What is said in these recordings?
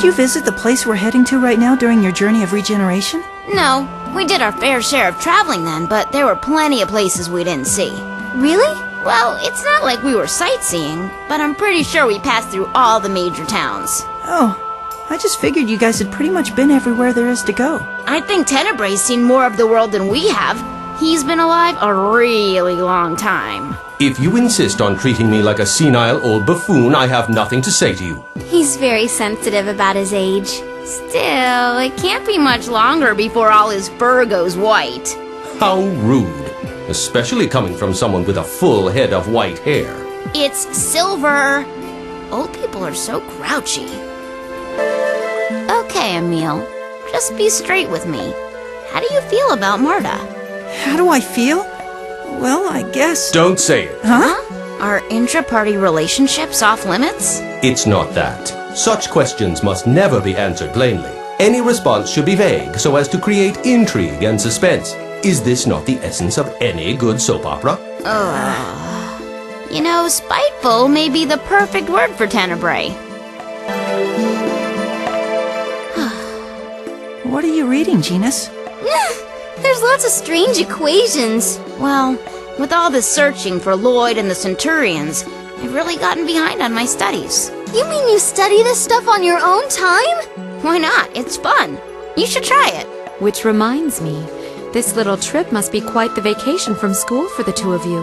Did you visit the place we're heading to right now during your journey of regeneration? No, we did our fair share of traveling then, but there were plenty of places we didn't see. Really? Well, it's not like we were sightseeing, but I'm pretty sure we passed through all the major towns. Oh, I just figured you guys had pretty much been everywhere there is to go. I think Tenebray's seen more of the world than we have. He's been alive a really long time. If you insist on treating me like a senile old buffoon, I have nothing to say to you. He's very sensitive about his age. Still, it can't be much longer before all his fur goes white. How rude. Especially coming from someone with a full head of white hair. It's silver. Old people are so grouchy. Okay, Emil. Just be straight with me. How do you feel about Marta? How do I feel? Well, I guess... Don't say it. Huh? Are intra-party relationships off limits? It's not that. Such questions must never be answered plainly. Any response should be vague so as to create intrigue and suspense. Is this not the essence of any good soap opera? You know, spiteful may be the perfect word for Tenebray. What are you reading, Genus? There's lots of strange equations. Well, with all this searching for Lloyd and the Centurions, I've really gotten behind on my studies. You mean you study this stuff on your own time? Why not? It's fun. You should try it. Which reminds me, this little trip must be quite the vacation from school for the two of you.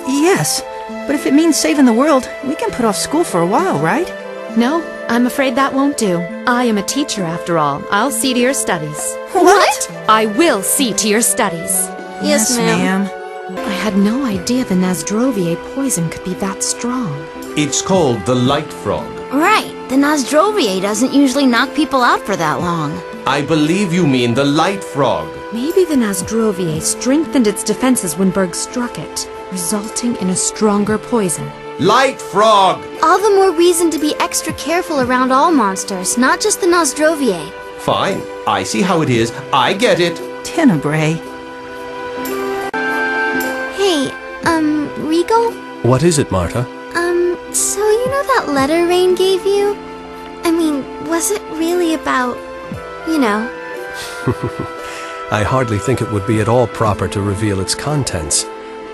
Yes, but if it means saving the world, we can put off school for a while, right? No, I'm afraid that won't do. I am a teacher after all. I'll see to your studies. What? I will see to your studies. Yes, ma'am. I had no idea the Nasdrovier poison could be that strong. It's called the light frog. Right. The Nasdrovier doesn't usually knock people out for that long. I believe you mean the light frog. Maybe the Nasdrovier strengthened its defenses when Berg struck it, resulting in a stronger poison. Light frog! All the more reason to be extra careful around all monsters, not just the Nasdrovier. Fine. I see how it is. I get it. Tenebray. Hey, Regal? What is it, Marta? So you know that letter Rain gave you? I mean, was it really about, you know? I hardly think it would be at all proper to reveal its contents.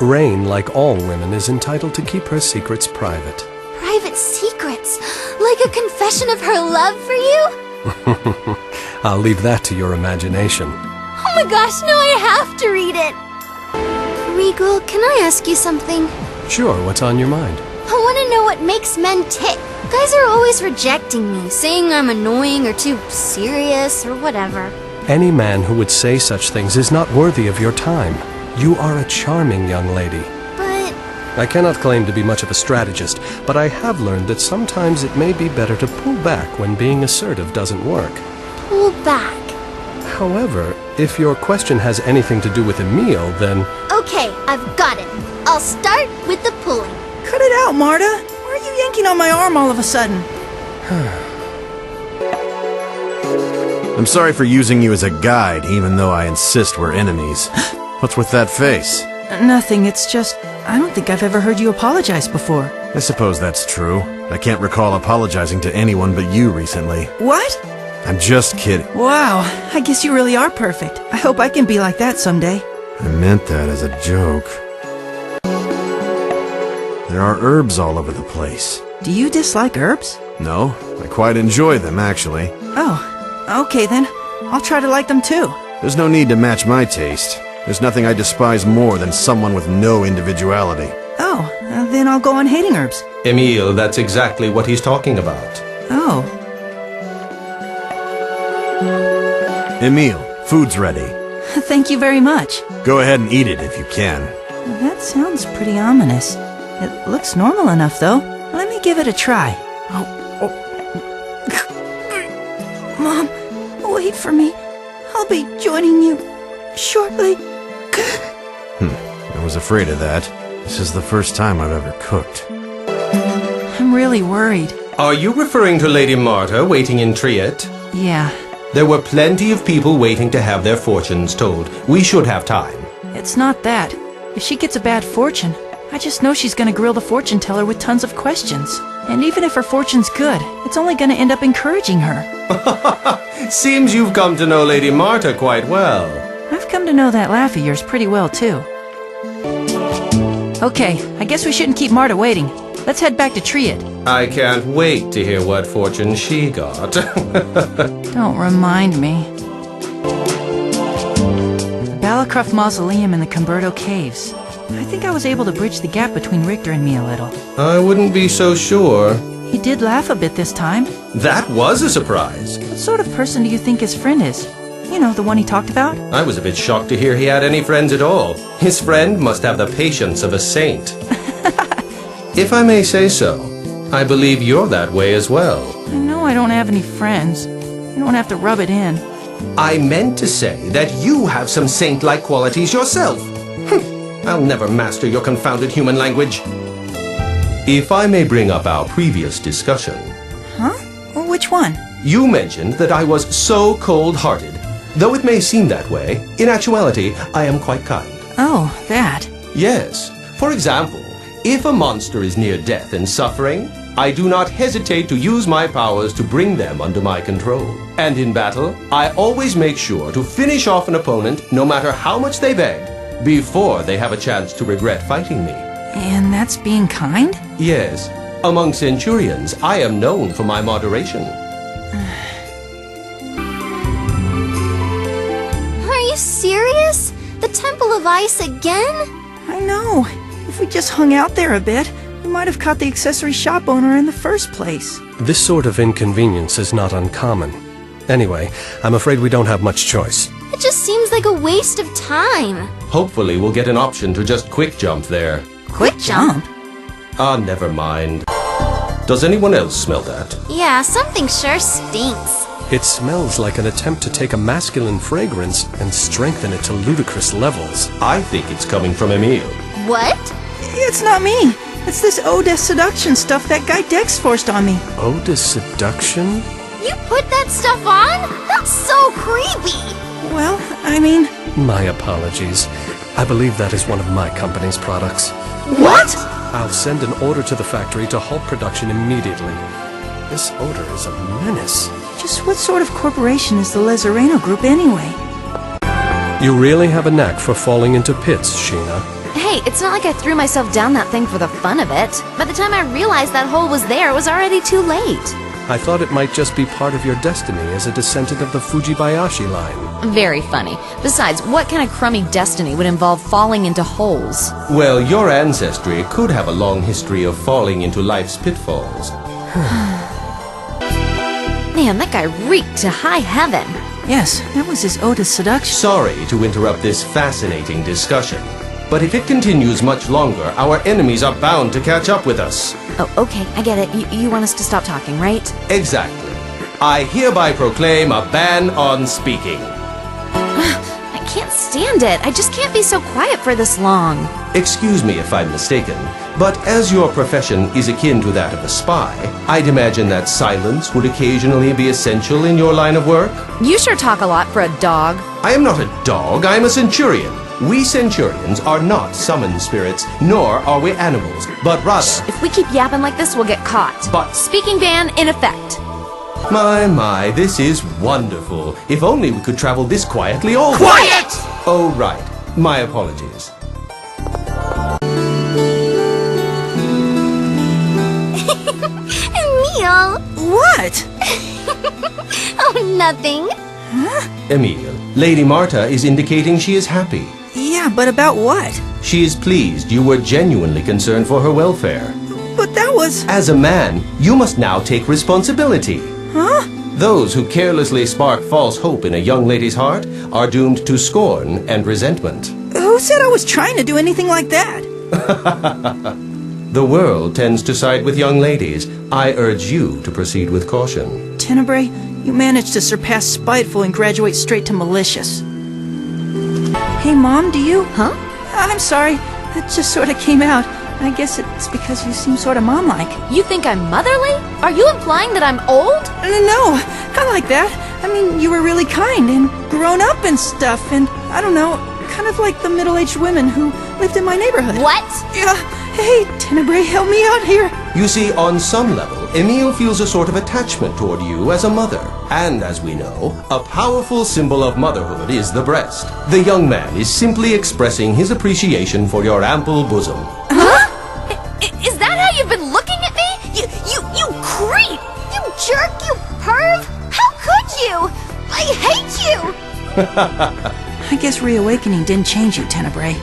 Rain, like all women, is entitled to keep her secrets private. Private secrets? Like a confession of her love for you? I'll leave that to your imagination. Oh my gosh, no, I have to read it! Regal, can I ask you something? Sure, what's on your mind? I want to know what makes men tick. Guys are always rejecting me, saying I'm annoying or too serious or whatever. Any man who would say such things is not worthy of your time. You are a charming young lady. But... I cannot claim to be much of a strategist, but I have learned that sometimes it may be better to pull back when being assertive doesn't work. pull back. However, if your question has anything to do with Emil, then... Okay, I've got it. I'll start with the pulling. Cut it out, Marta. Why are you yanking on my arm all of a sudden? I'm sorry for using you as a guide, even though I insist we're enemies. What's with that face? Nothing, it's just... I don't think I've ever heard you apologize before. I suppose that's true. I can't recall apologizing to anyone but you recently. What? I'm just kidding. Wow, I guess you really are perfect. I hope I can be like that someday. I meant that as a joke. There are herbs all over the place. Do you dislike herbs? No, I quite enjoy them, actually. Oh, okay then. I'll try to like them too. There's no need to match my taste. There's nothing I despise more than someone with no individuality. Oh, then I'll go on hating herbs. Emil, that's exactly what he's talking about. Oh. Emil, food's ready. Thank you very much. Go ahead and eat it if you can. That sounds pretty ominous. It looks normal enough, though. Let me give it a try. Mom, wait for me. I'll be joining you shortly. I was afraid of that. This is the first time I've ever cooked. I'm really worried. Are you referring to Lady Marta waiting in Triet? Yeah. There were plenty of people waiting to have their fortunes told. We should have time. It's not that. If she gets a bad fortune, I just know she's gonna grill the fortune teller with tons of questions. And even if her fortune's good, it's only gonna end up encouraging her. Seems you've come to know Lady Marta quite well. I've come to know that laugh of yours pretty well, too. Okay, I guess we shouldn't keep Marta waiting. Let's head back to Triad. I can't wait to hear what fortune she got. Don't remind me. The Balacroft Mausoleum and the Cumberto Caves. I think I was able to bridge the gap between Richter and me a little. I wouldn't be so sure. He did laugh a bit this time. That was a surprise. What sort of person do you think his friend is? You know, the one he talked about? I was a bit shocked to hear he had any friends at all. His friend must have the patience of a saint. If I may say so, I believe you're that way as well. I know I don't have any friends. You don't have to rub it in. I meant to say that you have some saint-like qualities yourself. I'll never master your confounded human language. If I may bring up our previous discussion. Huh? Well, which one? You mentioned that I was so cold-hearted. Though it may seem that way, in actuality, I am quite kind. Oh, that. Yes. For example, if a monster is near death and suffering, I do not hesitate to use my powers to bring them under my control. And in battle, I always make sure to finish off an opponent, no matter how much they beg, before they have a chance to regret fighting me. And that's being kind? Yes. Among Centurions, I am known for my moderation. Are you serious? The Temple of Ice again? I know. If we just hung out there a bit, we might have caught the accessory shop owner in the first place. This sort of inconvenience is not uncommon. Anyway, I'm afraid we don't have much choice. It just seems like a waste of time. Hopefully we'll get an option to just quick jump there. Quick jump? Ah, never mind. Does anyone else smell that? Yeah, something sure stinks. It smells like an attempt to take a masculine fragrance and strengthen it to ludicrous levels. I think it's coming from Emile. What? It's not me. It's this ode seduction stuff that guy Dex forced on me. Ode to seduction? You put that stuff on? That's so creepy. Well, I mean... My apologies. I believe that is one of my company's products. What? I'll send an order to the factory to halt production immediately. This odor is a menace. Just what sort of corporation is the Lezareno Group anyway? You really have a knack for falling into pits, Sheena. Hey, it's not like I threw myself down that thing for the fun of it. By the time I realized that hole was there, it was already too late. I thought it might just be part of your destiny as a descendant of the Fujibayashi line. Very funny. Besides, what kind of crummy destiny would involve falling into holes? Well, your ancestry could have a long history of falling into life's pitfalls. Man, that guy reeked to high heaven. Yes, that was his ode seduction. Sorry to interrupt this fascinating discussion, but if it continues much longer, our enemies are bound to catch up with us. Oh, okay, I get it. You want us to stop talking, right? Exactly. I hereby proclaim a ban on speaking. I can't stand it. I just can't be so quiet for this long. Excuse me if I'm mistaken, but as your profession is akin to that of a spy, I'd imagine that silence would occasionally be essential in your line of work? You sure talk a lot for a dog. I am not a dog, I'm a Centurion. We Centurions are not summoned spirits, nor are we animals, but rather... If we keep yapping like this, we'll get caught. But- Speaking ban in effect. My, this is wonderful. If only we could travel this quietly all... Quiet! Oh, right. My apologies. Emile! What? Oh, nothing. Emile, Lady Marta is indicating she is happy. Yeah, but about what? She is pleased you were genuinely concerned for her welfare. But that was... As a man, you must now take responsibility. Huh? Those who carelessly spark false hope in a young lady's heart are doomed to scorn and resentment. Who said I was trying to do anything like that? The world tends to side with young ladies. I urge you to proceed with caution. Tenebrae, you managed to surpass spiteful and graduate straight to malicious. Hey, Mom, do you? Huh? I'm sorry. That just sort of came out. I guess it's because you seem sort of mom-like. You think I'm motherly? Are you implying that I'm old? No, kind of like that. I mean, you were really kind and grown up and stuff, and I don't know, kind of like the middle-aged women who lived in my neighborhood. What? Yeah. Hey, Tenebrae, help me out here. You see, on some level, Emile feels a sort of attachment toward you as a mother. And as we know, a powerful symbol of motherhood is the breast. The young man is simply expressing his appreciation for your ample bosom. Is that how you've been looking at me? You creep! You jerk! You perv! How could you? I hate you! I guess reawakening didn't change you, Tenebrae.